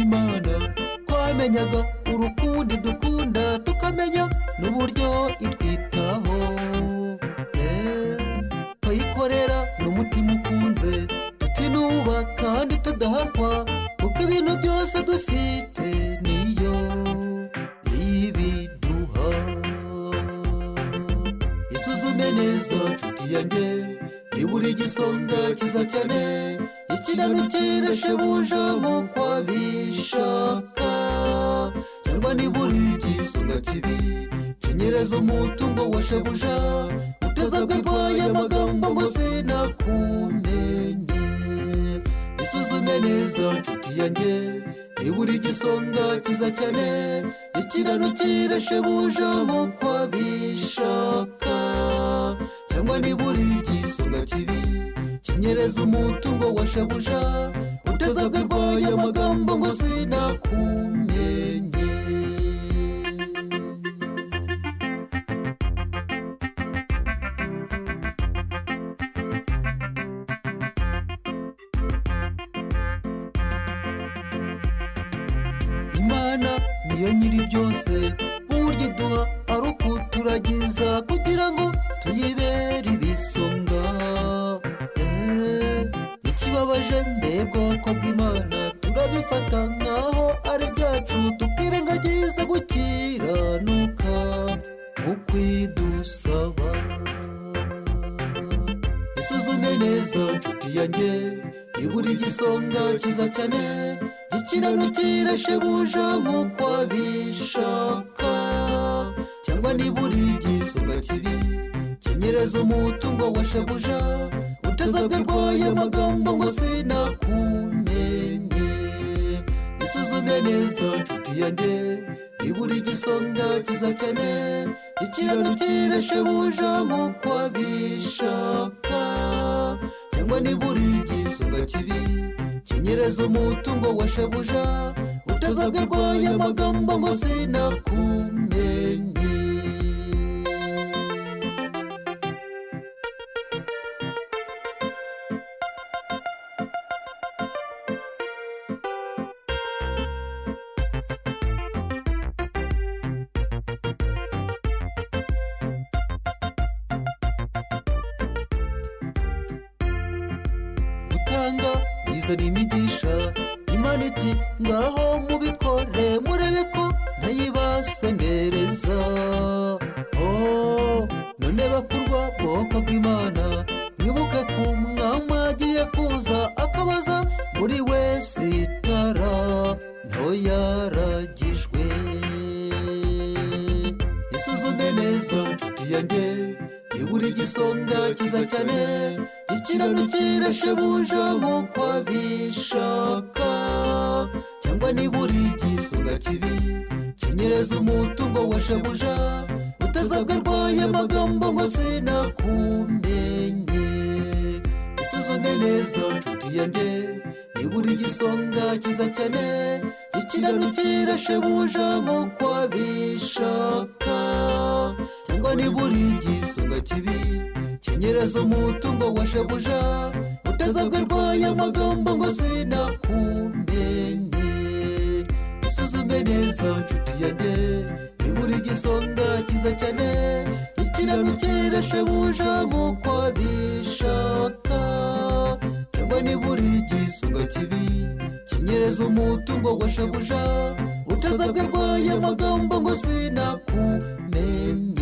n'Imana twamenyaga urukundo dukunda, tukamenya n'uburyo itwitaho. Twayikorera n'umutima ukunze, tutinuba kandi tudaharwa, kuko ibintu byose dufite niyo ibiduha. Isuzume neza nshuti yanjye, nibura igisonga kiza cyane, ikiranukira shebuja nk'uko abishaka, cyangwa nibura igisonga kibi kinyereza umutungo wa shebuja, utazabwirwaye amagambo ngo sinakumenye. Isuzume neza nshuti yanjye, nibura igisonga kiza cyane, ikiranukira shebuja nk'uko abishaka, cyangwa nibura igisonga kibi kinyereza umutungo wa shebuja, utazabwirwaye amagambo ngo sinakumenye. Imana niyo nyiri byose, burya iduha ari ukuturagiza kugira ngo tuyibere ibisonga. Ikibabaje mbe bwoko bw'Imana, turabifata nkaho ari byacu, tukirengagiza gukiranuka mu kwidusaba. Isuzume neza nshuti yanjye, nibura igisonga kiza cyane, gikiranukira shebuja nk'uko abishaka, cyangwa nibura igisonga kibi kinyereza umutungo wa shebuja, utazabwirwaye amagambo ngo sinakumenye. Isuzume neza nshuti yanjye, nibura igisonga kiza cyane, gikiranukira shebuja nk'uko abishaka, cyangwa nibura igisonga kibi kinyereza umutungo wa shebuja, utazabwirwaye amagambo ngo sinakumenye. Gutanga bizana imigisha, Imana iti ngaho mubikore, murebe ko ntayibasendereza. None bakurwa bwoko bw'Imana, mwibuke ko umwami agiye kuza, akabaza buri wese itara nto yaragijwe. Isuzume neza nshuti yanjye, nibura igisonga kiza cyane, gikiranukira shebuja nk'uko abishaka, cyangwa nibura igisonga kibi kinyereza umutungo wa shebuja, utazabwirwaye amagambo ngo sinakumenye. Isuzume neza nshuti yanjye, nibura igisonga kiza cyane, gikiranukira shebuja nk'uko abishaka, cyangwa nibura igisonga kibi kinyereza umutungo wa shebuja, utazabwirwaye amagambo ngo sinakumenye. Isuzume neza nshuti yanjye, nibura igisonga kiza cyane, gikiranukira shebuja nk'uko abishaka, cyangwa nibura igisonga kibi kinyereza umutungo wa shebuja, utazabwirwaye amagambo ngo sinakumenye.